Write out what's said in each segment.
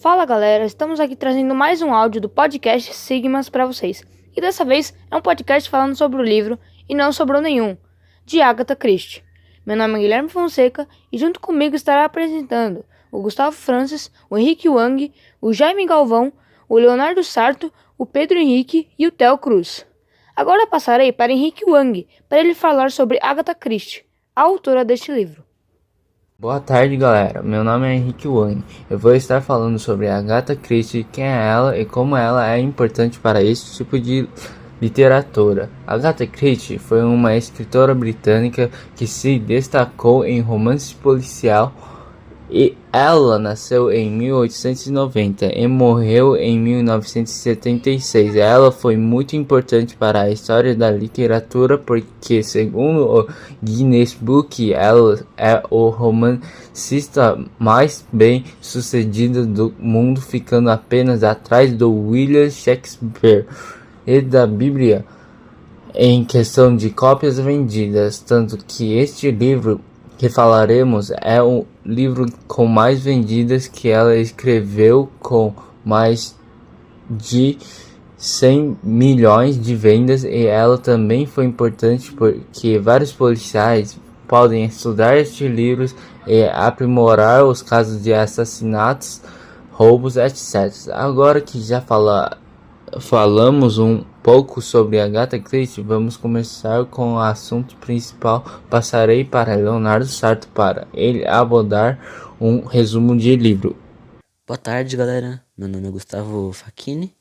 Fala galera, estamos aqui trazendo mais um áudio do podcast Sigmas para vocês. E dessa vez é um podcast falando sobre o livro E Não Sobrou Nenhum, de Agatha Christie. Meu nome é Guilherme Fonseca e junto comigo estará apresentando o Gustavo Francis, o Henrique Wang, o Jaime Galvão, o Leonardo Sarto, o Pedro Henrique e o Theo Cruz. Agora passarei para Henrique Wang para ele falar sobre Agatha Christie, a autora deste livro. Boa tarde, galera. Meu nome é Henrique Wang. Eu vou estar falando sobre a Agatha Christie, quem é ela e como ela é importante para esse tipo de literatura. Agatha Christie foi uma escritora britânica que se destacou em romance policial e ela nasceu em 1890 e morreu em 1976. Ela foi muito importante para a história da literatura porque, segundo o Guinness Book, ela é o romancista mais bem sucedido do mundo, ficando apenas atrás do William Shakespeare e da Bíblia em questão de cópias vendidas, tanto que este livro que falaremos é o livro com mais vendidas que ela escreveu, com mais de 100 milhões de vendas, e ela também foi importante porque vários policiais podem estudar estes livros e aprimorar os casos de assassinatos, roubos, etc. Agora que já falamos um pouco sobre Agatha Christie, vamos começar com o assunto principal. Passarei para Leonardo Sarto para ele abordar um resumo de livro. Boa tarde, galera. Meu nome é Gustavo Facchini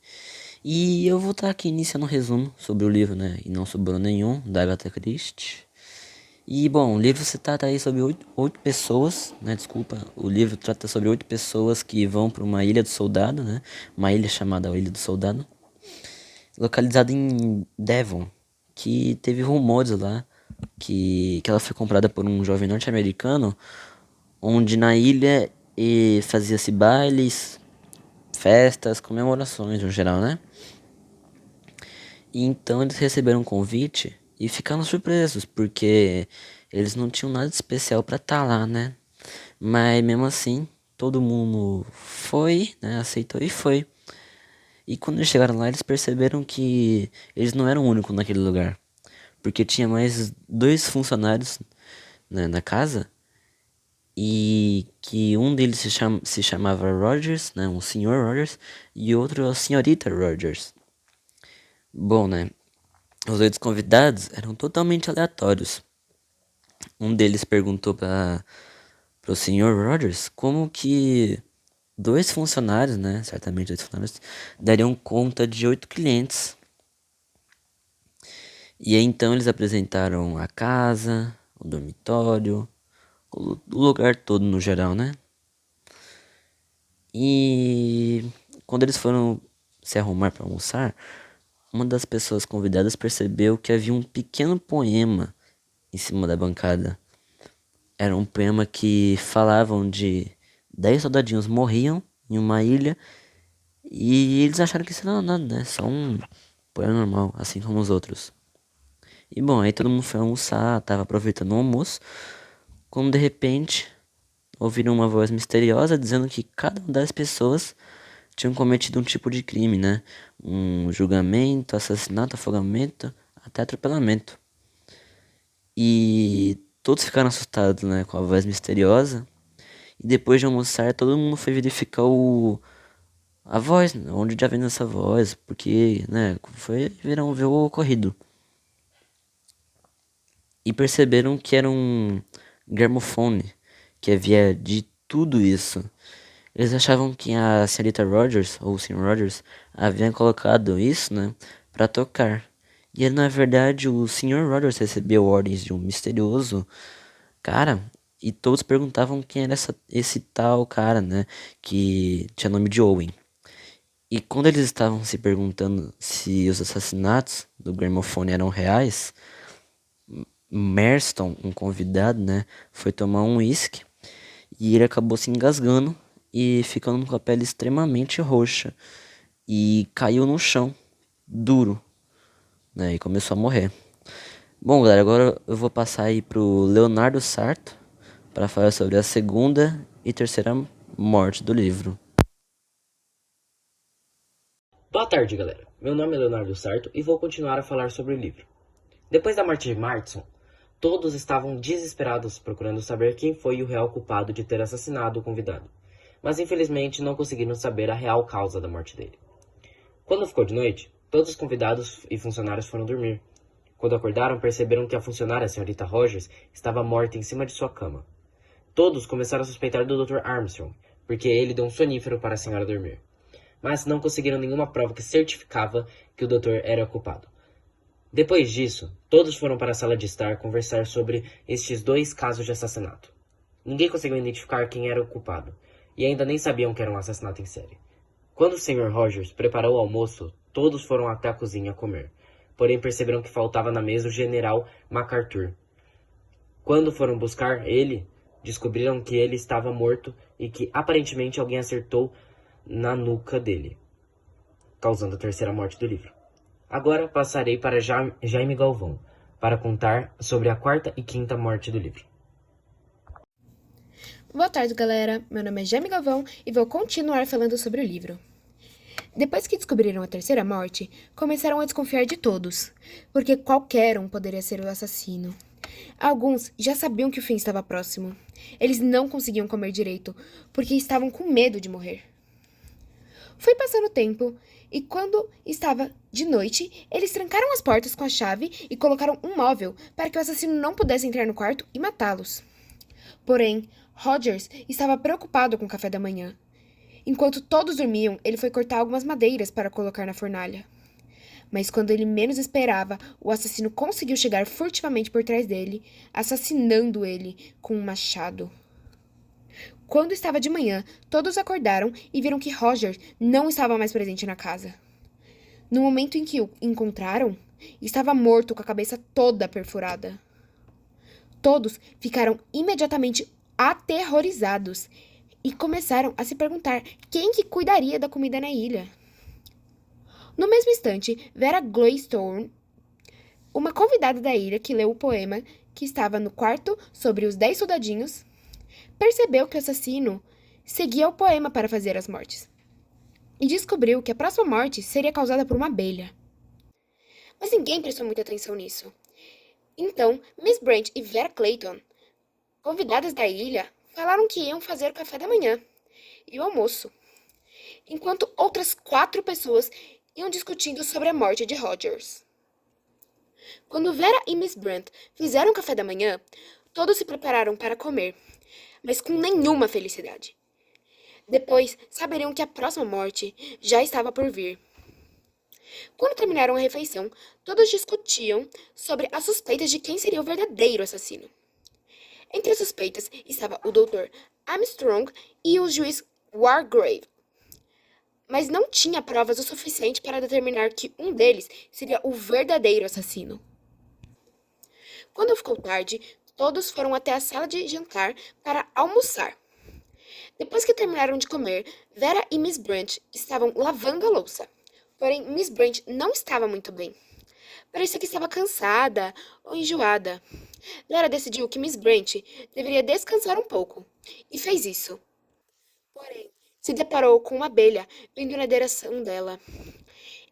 e eu vou estar aqui iniciando um resumo sobre o livro, né? E Não Sobrou Nenhum, da Agatha Christie. E, bom, o livro se trata aí sobre oito pessoas, né? Desculpa, o livro trata sobre 8 pessoas que vão para uma ilha do soldado, né? Uma ilha chamada Ilha do Soldado, localizada em Devon, que teve rumores lá que ela foi comprada por um jovem norte-americano, onde na ilha fazia-se bailes, festas, comemorações no geral, né? E então eles receberam um convite e ficaram surpresos, porque eles não tinham nada de especial pra estar lá, né? Mas mesmo assim, todo mundo foi, né? Aceitou e foi. E quando eles chegaram lá, eles perceberam que eles não eram únicos naquele lugar, porque tinha mais 2 funcionários, né, na casa, e que um deles se chamava Rogers, né, um senhor Rogers, e outro a senhorita Rogers. Bom, né, os 8 convidados eram totalmente aleatórios. Um deles perguntou para o senhor Rogers como que 2 funcionários, né, certamente 2 funcionários, dariam conta de 8 clientes. E aí então eles apresentaram a casa, o dormitório, o lugar todo no geral, né? E quando eles foram se arrumar para almoçar, uma das pessoas convidadas percebeu que havia um pequeno poema em cima da bancada. Era um poema que falavam de 10 soldadinhos morriam em uma ilha e eles acharam que isso não era nada, né? Só um poema normal, assim como os outros. E bom, aí todo mundo foi almoçar, tava aproveitando o almoço, quando de repente ouviram uma voz misteriosa dizendo que cada uma das pessoas tinham cometido um tipo de crime, né? Um julgamento, assassinato, afogamento, até atropelamento. E todos ficaram assustados, né, com a voz misteriosa. E depois de almoçar, todo mundo foi verificar a voz, né, onde já vem essa voz, porque, né, foi ver o ocorrido. E perceberam que era um gramofone que havia de tudo isso. Eles achavam que a senhorita Rogers, ou o Sr. Rogers, havia colocado isso, né, para tocar. E na verdade o Sr. Rogers recebeu ordens de um misterioso cara, e todos perguntavam quem era esse tal cara, né, que tinha nome de Owen. E quando eles estavam se perguntando se os assassinatos do gramofone eram reais, Marston, um convidado, né, foi tomar um uísque e ele acabou se engasgando e ficando com a pele extremamente roxa e caiu no chão, duro, né, e começou a morrer. Bom, galera, agora eu vou passar aí pro Leonardo Sarto para falar sobre a segunda e terceira morte do livro. Boa tarde, galera. Meu nome é Leonardo Sarto e vou continuar a falar sobre o livro. Depois da morte de Martson, todos estavam desesperados procurando saber quem foi o real culpado de ter assassinado o convidado, mas infelizmente não conseguiram saber a real causa da morte dele. Quando ficou de noite, todos os convidados e funcionários foram dormir. Quando acordaram, perceberam que a funcionária, a senhorita Rogers, estava morta em cima de sua cama. Todos começaram a suspeitar do Dr. Armstrong, porque ele deu um sonífero para a senhora dormir. Mas não conseguiram nenhuma prova que certificava que o doutor era o culpado. Depois disso, todos foram para a sala de estar conversar sobre estes 2 casos de assassinato. Ninguém conseguiu identificar quem era o culpado, e ainda nem sabiam que era um assassinato em série. Quando o Sr. Rogers preparou o almoço, todos foram até a cozinha comer, porém perceberam que faltava na mesa o General MacArthur. Quando foram buscar ele, descobriram que ele estava morto e que aparentemente alguém acertou na nuca dele, causando a terceira morte do livro. Agora passarei para Jaime Galvão, para contar sobre a 4ª e 5ª morte do livro. Boa tarde, galera. Meu nome é Jaime Galvão e vou continuar falando sobre o livro. Depois que descobriram a terceira morte, começaram a desconfiar de todos, porque qualquer um poderia ser o assassino. Alguns já sabiam que o fim estava próximo. Eles não conseguiam comer direito, porque estavam com medo de morrer. Foi passando o tempo, e quando estava de noite, eles trancaram as portas com a chave e colocaram um móvel para que o assassino não pudesse entrar no quarto e matá-los. Porém, Rogers estava preocupado com o café da manhã. Enquanto todos dormiam, ele foi cortar algumas madeiras para colocar na fornalha. Mas quando ele menos esperava, o assassino conseguiu chegar furtivamente por trás dele, assassinando ele com um machado. Quando estava de manhã, todos acordaram e viram que Roger não estava mais presente na casa. No momento em que o encontraram, estava morto com a cabeça toda perfurada. Todos ficaram imediatamente aterrorizados e começaram a se perguntar quem que cuidaria da comida na ilha. No mesmo instante, Vera Gladstone, uma convidada da ilha que leu o poema que estava no quarto sobre os 10 soldadinhos, percebeu que o assassino seguia o poema para fazer as mortes e descobriu que a próxima morte seria causada por uma abelha. Mas ninguém prestou muita atenção nisso. Então, Miss Brent e Vera Clayton, convidadas da ilha, falaram que iam fazer o café da manhã e o almoço, enquanto outras 4 pessoas iam discutindo sobre a morte de Rogers. Quando Vera e Miss Brent fizeram o café da manhã, todos se prepararam para comer, mas com nenhuma felicidade. Depois, saberiam que a próxima morte já estava por vir. Quando terminaram a refeição, todos discutiam sobre as suspeitas de quem seria o verdadeiro assassino. Entre as suspeitas estava o Dr. Armstrong e o juiz Wargrave, mas não tinha provas o suficiente para determinar que um deles seria o verdadeiro assassino. Quando ficou tarde, todos foram até a sala de jantar para almoçar. Depois que terminaram de comer, Vera e Miss Brent estavam lavando a louça. Porém, Miss Brent não estava muito bem. Parecia que estava cansada ou enjoada. Vera decidiu que Miss Brent deveria descansar um pouco, e fez isso. Porém, se deparou com uma abelha vindo na direção dela.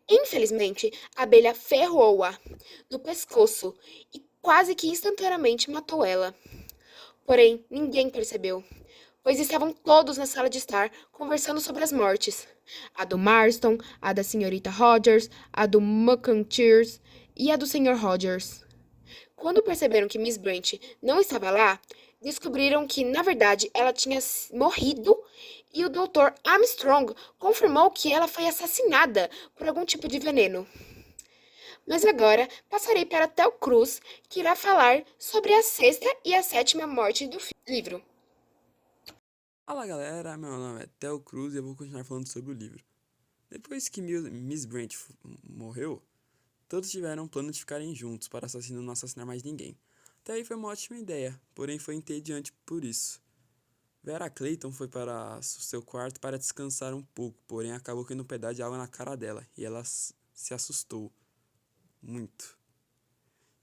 Infelizmente, a abelha ferrou-a no pescoço e quase que instantaneamente matou ela. Porém, ninguém percebeu, pois estavam todos na sala de estar conversando sobre as mortes. A do Marston, a da senhorita Rogers, a do McIntyre e a do Sr. Rogers. Quando perceberam que Miss Brent não estava lá, descobriram que, na verdade, ela tinha morrido e o Dr. Armstrong confirmou que ela foi assassinada por algum tipo de veneno. Mas agora passarei para Tel Cruz, que irá falar sobre a 6ª e a 7ª morte do livro. Fala galera, meu nome é Tel Cruz e eu vou continuar falando sobre o livro. Depois que Miss Brent morreu, todos tiveram um plano de ficarem juntos para o assassino não assassinar mais ninguém. Até aí foi uma ótima ideia, porém foi entediante por isso. Vera Clayton foi para o seu quarto para descansar um pouco, porém acabou caindo um pedaço de água na cara dela e ela se assustou muito.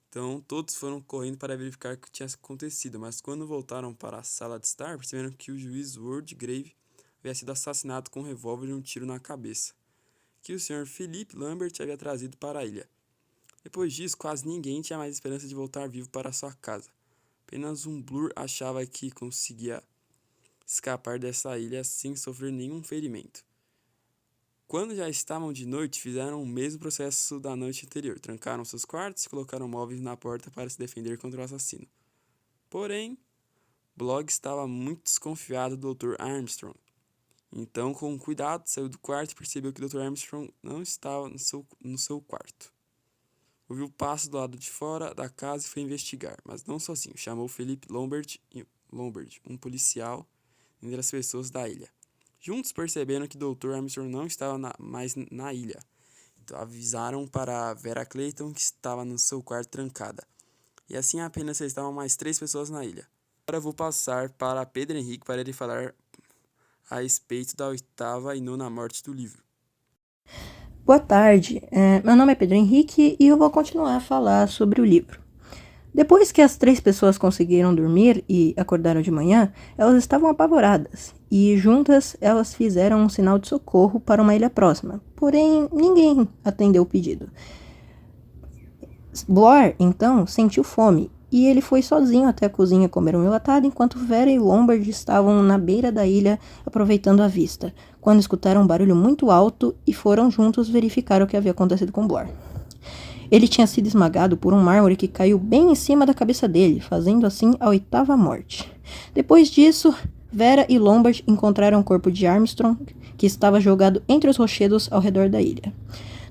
Então todos foram correndo para verificar o que tinha acontecido, mas quando voltaram para a sala de estar, perceberam que o juiz Wargrave havia sido assassinado com um revólver e um tiro na cabeça, que o Sr. Philip Lambert havia trazido para a ilha. Depois disso, quase ninguém tinha mais esperança de voltar vivo para sua casa. Apenas um Blur achava que conseguia escapar dessa ilha sem sofrer nenhum ferimento. Quando já estavam de noite, fizeram o mesmo processo da noite anterior. Trancaram seus quartos e colocaram móveis na porta para se defender contra o assassino. Porém, Blogg estava muito desconfiado do Dr. Armstrong. Então, com cuidado, saiu do quarto e percebeu que o Dr. Armstrong não estava no seu quarto. Ouviu passos do lado de fora da casa e foi investigar, mas não sozinho. Chamou Philip Lombard, um policial entre as pessoas da ilha. Juntos perceberam que o Dr. Armstrong não estava mais na ilha. Então, avisaram para Vera Clayton que estava no seu quarto trancada. E assim apenas estavam mais 3 pessoas na ilha. Agora vou passar para Pedro Henrique para ele falar a respeito da 8ª e 9ª morte do livro. Boa tarde, meu nome é Pedro Henrique e eu vou continuar a falar sobre o livro. Depois que as 3 pessoas conseguiram dormir e acordaram de manhã, elas estavam apavoradas e juntas elas fizeram um sinal de socorro para uma ilha próxima, porém ninguém atendeu o pedido. Blor, então, sentiu fome e ele foi sozinho até a cozinha comer um enlatado enquanto Vera e Lombard estavam na beira da ilha aproveitando a vista, quando escutaram um barulho muito alto e foram juntos verificar o que havia acontecido com Blor. Ele tinha sido esmagado por um mármore que caiu bem em cima da cabeça dele, fazendo assim a 8ª morte. Depois disso, Vera e Lombard encontraram o corpo de Armstrong, que estava jogado entre os rochedos ao redor da ilha.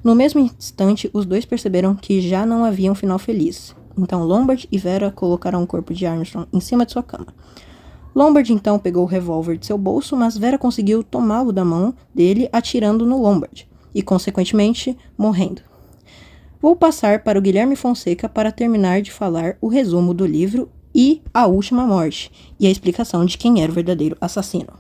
No mesmo instante, os dois perceberam que já não havia um final feliz. Então Lombard e Vera colocaram o corpo de Armstrong em cima de sua cama. Lombard então pegou o revólver de seu bolso, mas Vera conseguiu tomá-lo da mão dele, atirando no Lombard, e consequentemente morrendo. Vou passar para o Guilherme Fonseca para terminar de falar o resumo do livro e a última morte, e a explicação de quem era o verdadeiro assassino.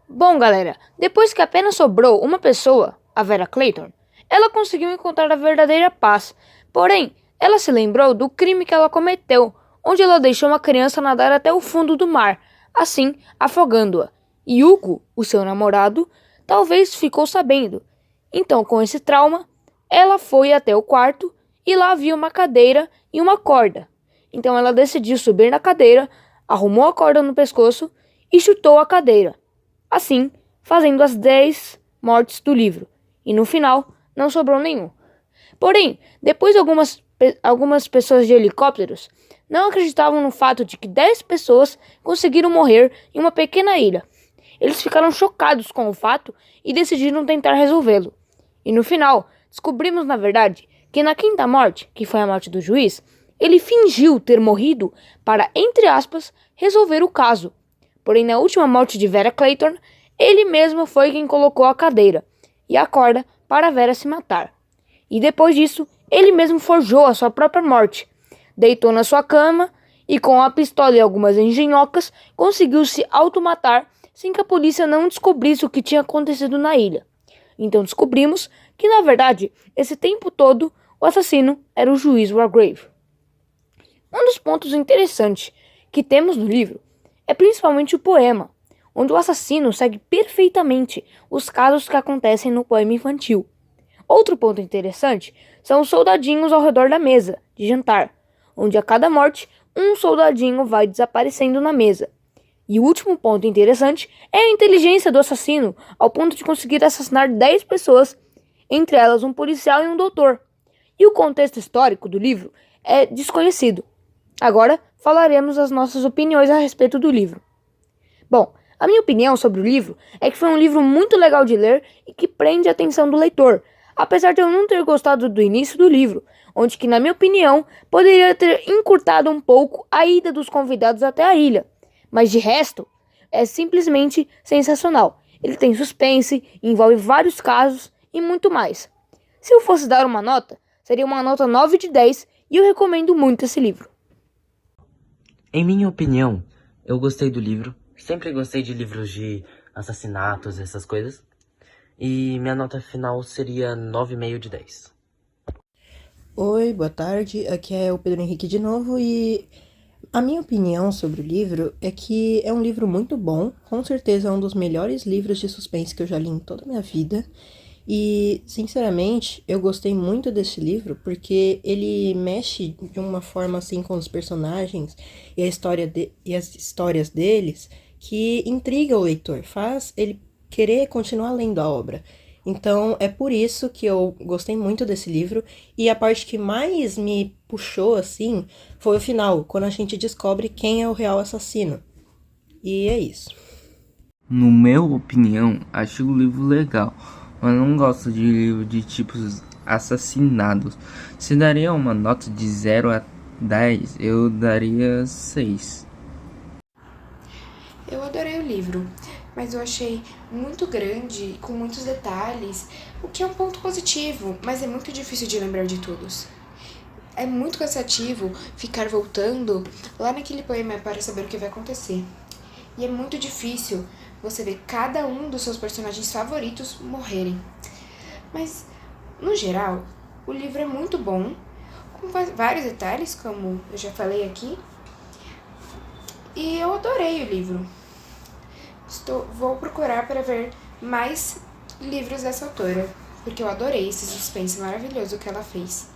Bom, galera, depois que apenas sobrou uma pessoa, a Vera Clayton, ela conseguiu encontrar a verdadeira paz. Porém, ela se lembrou do crime que ela cometeu, onde ela deixou uma criança nadar até o fundo do mar, assim afogando-a. E Hugo, o seu namorado, talvez ficou sabendo. Então, com esse trauma, ela foi até o quarto e lá havia uma cadeira e uma corda. Então ela decidiu subir na cadeira, arrumou a corda no pescoço e chutou a cadeira. Assim, fazendo as 10 mortes do livro. E no final, não sobrou nenhum. Porém, depois algumas pessoas de helicópteros não acreditavam no fato de que 10 pessoas conseguiram morrer em uma pequena ilha. Eles ficaram chocados com o fato e decidiram tentar resolvê-lo. E no final, descobrimos na verdade que na 5ª morte, que foi a morte do juiz, ele fingiu ter morrido para, entre aspas, resolver o caso. Porém, na última morte de Vera Clayton, ele mesmo foi quem colocou a cadeira e a corda para Vera se matar. E depois disso, ele mesmo forjou a sua própria morte. Deitou na sua cama e com a pistola e algumas engenhocas conseguiu se automatar sem que a polícia não descobrisse o que tinha acontecido na ilha. Então descobrimos que, na verdade, esse tempo todo, o assassino era o juiz Wargrave. Um dos pontos interessantes que temos no livro é principalmente o poema, onde o assassino segue perfeitamente os casos que acontecem no poema infantil. Outro ponto interessante são os soldadinhos ao redor da mesa de jantar, onde a cada morte um soldadinho vai desaparecendo na mesa. E o último ponto interessante é a inteligência do assassino, ao ponto de conseguir assassinar 10 pessoas, entre elas um policial e um doutor. E o contexto histórico do livro é desconhecido. Agora falaremos as nossas opiniões a respeito do livro. Bom, a minha opinião sobre o livro é que foi um livro muito legal de ler e que prende a atenção do leitor, apesar de eu não ter gostado do início do livro, onde que, na minha opinião, poderia ter encurtado um pouco a ida dos convidados até a ilha. Mas de resto, é simplesmente sensacional. Ele tem suspense, envolve vários casos e muito mais. Se eu fosse dar uma nota, seria uma nota 9 de 10 e eu recomendo muito esse livro. Em minha opinião, eu gostei do livro. Sempre gostei de livros de assassinatos, essas coisas. E minha nota final seria 9,5 de 10. Oi, boa tarde, aqui é o Pedro Henrique de novo e A minha opinião sobre o livro é que é um livro muito bom, com certeza é um dos melhores livros de suspense que eu já li em toda a minha vida. E, sinceramente, eu gostei muito desse livro porque ele mexe de uma forma assim com os personagens e e as histórias deles que intriga o leitor, faz ele querer continuar lendo a obra. Então, é por isso que eu gostei muito desse livro e a parte que mais me puxou assim foi o final, quando a gente descobre quem é o real assassino. E é isso. No meu opinião, acho o livro legal, mas não gosto de livro de tipos assassinados. Se daria uma nota de 0 a 10, eu daria 6. Eu adorei o livro, mas eu achei muito grande, com muitos detalhes, o que é um ponto positivo, mas é muito difícil de lembrar de todos. É muito cansativo ficar voltando lá naquele poema para saber o que vai acontecer. E é muito difícil você ver cada um dos seus personagens favoritos morrerem. Mas, no geral, o livro é muito bom, com vários detalhes, como eu já falei aqui, e eu adorei o livro. Vou procurar para ver mais livros dessa autora, porque eu adorei esse suspense maravilhoso que ela fez.